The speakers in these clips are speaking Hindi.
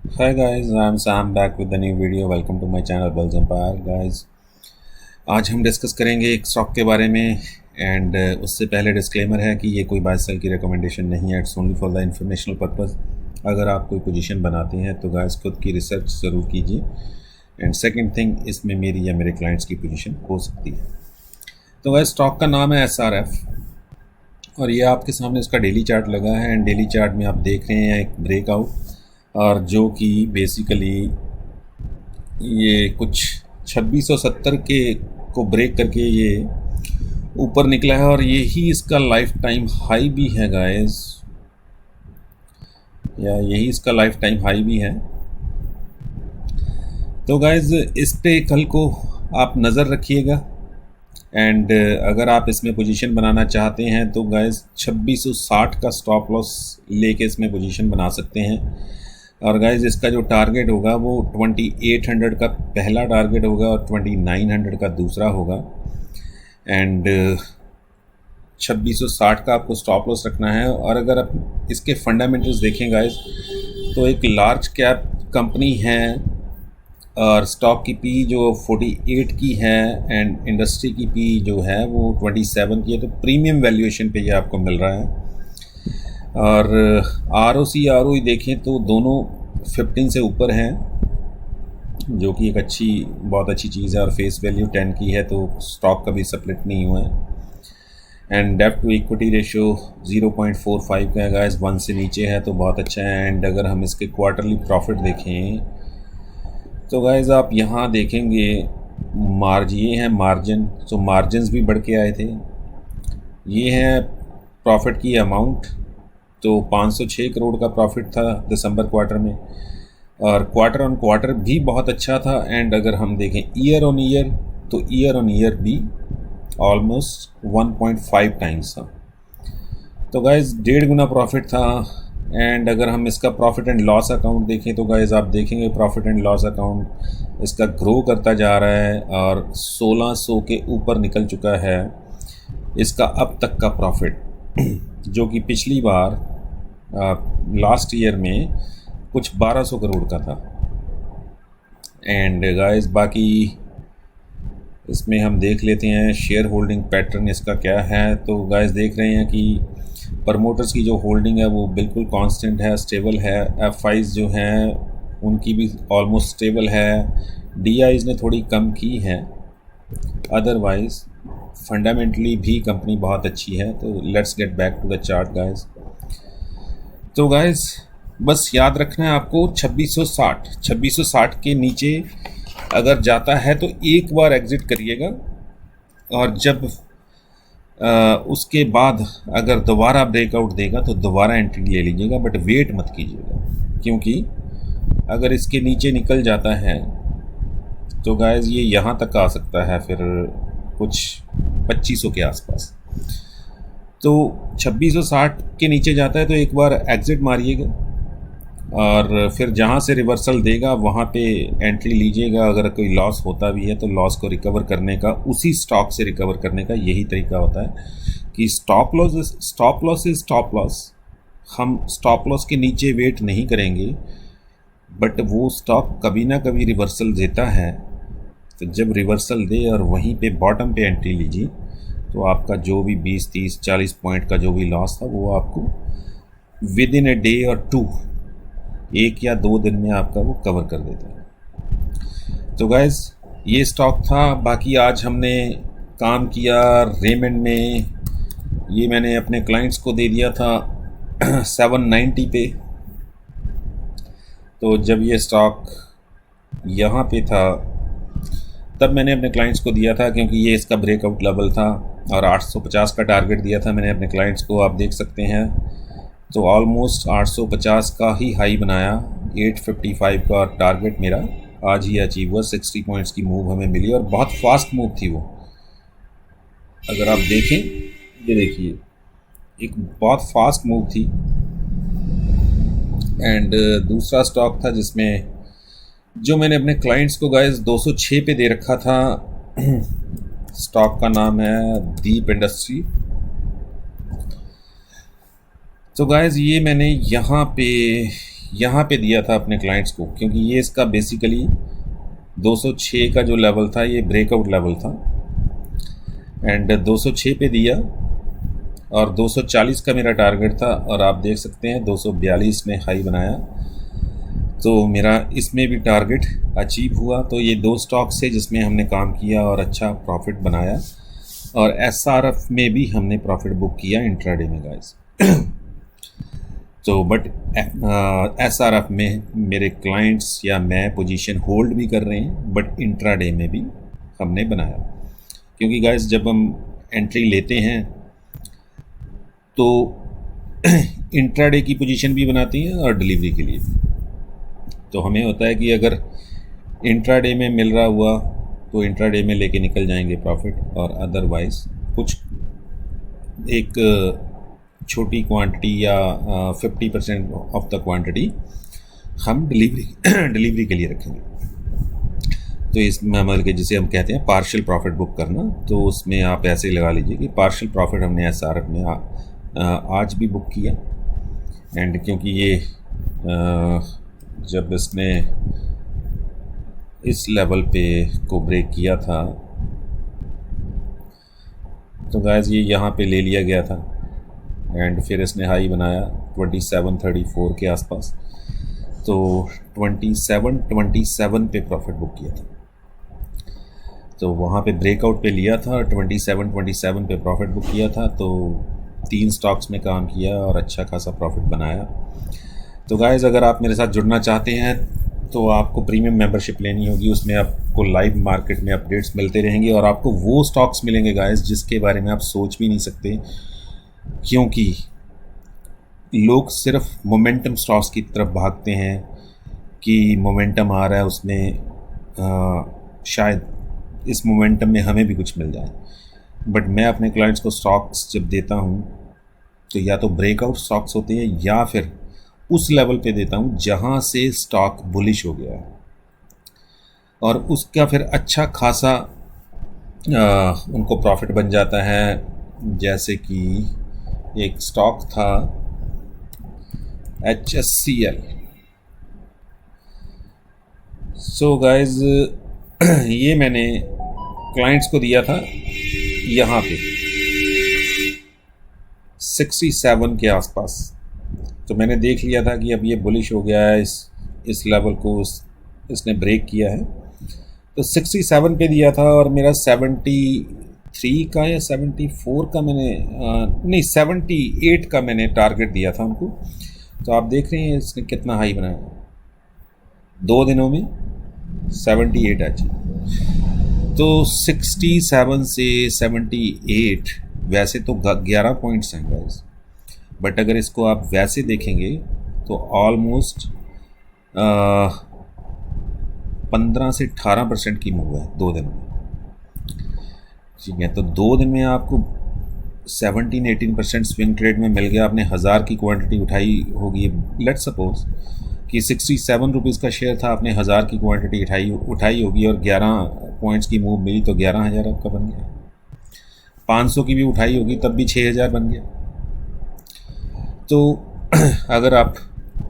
Hi guys, I'm Sam back with the new video. Welcome to my channel Bulls Empire guys. आज हम डिस्कस करेंगे एक स्टॉक के बारे में एंड उससे पहले डिस्क्लेमर है कि ये कोई बाय सेल की रिकमेंडेशन नहीं है। It's only for the informational purpose. अगर आप कोई पोजीशन बनाते हैं तो गाइस खुद की रिसर्च ज़रूर कीजिए। एंड सेकंड थिंग, इसमें मेरी या मेरे क्लाइंट्स की पोजीशन हो सकती है। तो गाइस स्टॉक का नाम है SRF और ये आपके सामने उसका डेली चार्ट लगा है एंड डेली चार्ट में आप देख रहे हैं एक ब्रेकआउट, और जो कि बेसिकली ये कुछ 2670 के को ब्रेक करके ये ऊपर निकला है और यही इसका लाइफ टाइम हाई भी है गाइस, या यही इसका लाइफ टाइम हाई भी है। तो गाइस इस पे कल को आप नज़र रखिएगा एंड अगर आप इसमें पोजीशन बनाना चाहते हैं तो गाइस 2660 का स्टॉप लॉस लेके इसमें पोजीशन बना सकते हैं। और गाइस इसका जो टारगेट होगा वो 2800 का पहला टारगेट होगा और 2900 का दूसरा होगा। एंड 2660 का आपको स्टॉप लॉस रखना है। और अगर आप इसके फंडामेंटल्स देखें गाइस तो एक लार्ज कैप कंपनी है और स्टॉक की पी जो 48 की है एंड इंडस्ट्री की पी जो है वो 27 की है। तो प्रीमियम वैल्यूएशन पे ये आपको मिल रहा है। और ROC देखें तो दोनों 15 से ऊपर हैं, जो कि एक बहुत अच्छी चीज़ है। और फेस वैल्यू 10 की है तो स्टॉक कभी स्प्लिट नहीं हुआ है। एंड डेब्ट टू इक्विटी रेशियो 0.45 का है गाइस, 1 से नीचे है तो बहुत अच्छा है। एंड अगर हम इसके क्वार्टरली प्रॉफिट देखें तो गाइस आप यहाँ देखेंगे ये है मार्जिन। तो मार्जिन्स भी बढ़ के आए थे। ये है प्रॉफिट की अमाउंट, तो 506 करोड़ का प्रॉफिट था दिसंबर क्वार्टर में और क्वार्टर ऑन क्वार्टर भी बहुत अच्छा था। एंड अगर हम देखें ईयर ऑन ईयर तो ईयर ऑन ईयर भी ऑलमोस्ट 1.5 टाइम्स था। तो गाइस 1.5 गुना प्रॉफिट था। एंड अगर हम इसका प्रॉफिट एंड लॉस अकाउंट देखें तो गाइस आप देखेंगे प्रॉफिट एंड लॉस अकाउंट इसका ग्रो करता जा रहा है और 1600 के ऊपर निकल चुका है इसका अब तक का प्रॉफिट, जो कि पिछली बार लास्ट ईयर में कुछ 1200 करोड़ का था। एंड गाइस बाकी इसमें हम देख लेते हैं शेयर होल्डिंग पैटर्न इसका क्या है। तो गाइस देख रहे हैं कि प्रमोटर्स की जो होल्डिंग है वो बिल्कुल कांस्टेंट है, स्टेबल है। FIs जो हैं उनकी भी ऑलमोस्ट स्टेबल है। DIs ने थोड़ी कम की है, अदरवाइज फंडामेंटली भी कंपनी बहुत अच्छी है। तो let's get back to the chart guys. तो गाइस बस याद रखना है आपको 2660 के नीचे अगर जाता है तो एक बार एग्ज़िट करिएगा और जब उसके बाद अगर दोबारा ब्रेकआउट देगा तो दोबारा एंट्री ले लीजिएगा, बट वेट मत कीजिएगा, क्योंकि अगर इसके नीचे निकल जाता है तो गाइस ये यहाँ तक आ सकता है फिर कुछ 2500 के आसपास। तो 2660 के नीचे जाता है तो एक बार एग्ज़िट मारिएगा और फिर जहाँ से रिवर्सल देगा वहाँ पे एंट्री लीजिएगा। अगर कोई लॉस होता भी है तो लॉस को रिकवर करने का, उसी स्टॉक से रिकवर करने का यही तरीका होता है कि stop loss is stop loss. हम स्टॉप लॉस के नीचे वेट नहीं करेंगे, बट वो स्टॉक कभी ना कभी रिवर्सल देता है। तो जब रिवर्सल दे और वहीं पे बॉटम पे एंट्री लीजिए तो आपका जो भी 20, 30, 40 पॉइंट का जो भी लॉस था वो आपको विद इन ए डे और 2, 1 या 2 दिन में आपका वो कवर कर देता है। तो गाइस ये स्टॉक था। बाकी आज हमने काम किया रेमंड में, ये मैंने अपने क्लाइंट्स को दे दिया था 790 पे। तो जब ये स्टॉक यहाँ पे था तब मैंने अपने क्लाइंट्स को दिया था, क्योंकि ये इसका ब्रेकआउट लेवल था। और 850 का टारगेट दिया था मैंने अपने क्लाइंट्स को, आप देख सकते हैं। तो ऑलमोस्ट 850 का ही हाई बनाया। 855 का टारगेट मेरा आज ही अचीव हुआ। 60 पॉइंट्स की मूव हमें मिली और बहुत फास्ट मूव थी वो। अगर आप देखें, ये देखिए एक बहुत फास्ट मूव थी। एंड दूसरा स्टॉक था जिसमें जो मैंने अपने क्लाइंट्स को गाइस 206 पे दे रखा था। स्टॉक का नाम है दीप इंडस्ट्री। तो गाइस ये मैंने यहाँ पे यहाँ पे दिया था अपने क्लाइंट्स को, क्योंकि ये इसका बेसिकली 206 का जो लेवल था ये ब्रेकआउट लेवल था, एंड 206 पे दिया और 240 का मेरा टारगेट था, और आप देख सकते हैं 242 में हाई बनाया। तो मेरा इसमें भी टारगेट अचीव हुआ। तो ये दो स्टॉक्स से जिसमें हमने काम किया और अच्छा प्रॉफिट बनाया, और एसआरएफ में भी हमने प्रॉफिट बुक किया इंट्राडे में गाइस। तो बट एसआरएफ में मेरे क्लाइंट्स या मैं पोजीशन होल्ड भी कर रहे हैं, बट इंट्राडे में भी हमने बनाया, क्योंकि गाइस जब हम एंट्री लेते हैं तो इंट्राडे की पोजीशन भी बनाती हैं और डिलीवरी के लिए। तो हमें होता है कि अगर इंट्राडे में मिल रहा हुआ तो इंट्राडे में लेके निकल जाएंगे प्रॉफिट, और अदरवाइज कुछ एक छोटी क्वांटिटी या 50% ऑफ द क्वांटिटी हम डिलीवरी के लिए रखेंगे। तो इसमें मतलब कि जिसे हम कहते हैं पार्शियल प्रॉफिट बुक करना, तो उसमें आप ऐसे लगा लीजिए कि पार्शियल प्रॉफिट हमने एसआरएफ में आज भी बुक किया। एंड क्योंकि ये जब इसने इस लेवल पे को ब्रेक किया था तो गाइस ये यहाँ पे ले लिया गया था, एंड फिर इसने हाई बनाया 2734 के आसपास। तो 27 पे प्रॉफिट बुक किया था, तो वहाँ पे ब्रेकआउट पे लिया था, 27 पे प्रॉफिट बुक किया था। तो 3 स्टॉक्स में काम किया और अच्छा खासा प्रॉफिट बनाया। तो गाइस अगर आप मेरे साथ जुड़ना चाहते हैं तो आपको प्रीमियम मेंबरशिप लेनी होगी, उसमें आपको लाइव मार्केट में अपडेट्स मिलते रहेंगे, और आपको वो स्टॉक्स मिलेंगे गाइस जिसके बारे में आप सोच भी नहीं सकते, क्योंकि लोग सिर्फ मोमेंटम स्टॉक्स की तरफ भागते हैं कि मोमेंटम आ रहा है उसमें शायद इस मोमेंटम में हमें भी कुछ मिल जाए। बट मैं अपने क्लाइंट्स को स्टॉक्स जब देता हूँ तो या तो ब्रेकआउट स्टॉक्स होते हैं या फिर उस लेवल पे देता हूँ जहाँ से स्टॉक बुलिश हो गया है, और उसका फिर अच्छा खासा उनको प्रॉफिट बन जाता है। जैसे कि एक स्टॉक था HSCL। सो गाइज ये मैंने क्लाइंट्स को दिया था यहाँ पे 67 के आसपास। तो मैंने देख लिया था कि अब ये बुलिश हो गया है, इस लेवल को इसने ब्रेक किया है, तो 67 पे दिया था, और मेरा 73 का या 74 का मैंने नहीं 78 का मैंने टारगेट दिया था उनको। तो आप देख रहे हैं इसने कितना हाई बनाया 2 दिनों में, 78 आज। तो 67 से 78 वैसे तो 11 पॉइंट्स हैं गाइस, बट अगर इसको आप वैसे देखेंगे तो ऑलमोस्ट 15 से 18% की मूव है 2 दिन में। ठीक है, तो 2 दिन में आपको 17-18% स्विंग ट्रेड में मिल गया। आपने 1000 की क्वांटिटी उठाई होगी, लेट सपोज कि 67 रुपीज़ का शेयर था, आपने 1000 की क्वांटिटी उठाई होगी और 11 पॉइंट्स की मूव मिली, तो 11,000 आपका बन गया। 500 की भी उठाई होगी तब भी 6,000 बन गया। तो अगर आप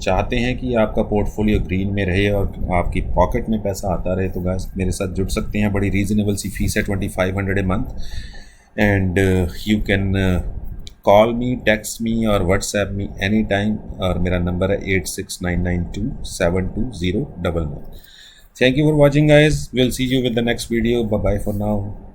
चाहते हैं कि आपका पोर्टफोलियो ग्रीन में रहे और आपकी पॉकेट में पैसा आता रहे, तो गाइस मेरे साथ जुड़ सकते हैं। बड़ी रीज़नेबल सी फीस है 2500 a month, and you can call me, text me और व्हाट्सएप मी एनी टाइम, और मेरा नंबर है 8699272099। Thank you for watching guys, will see you with the next video, bye bye for now.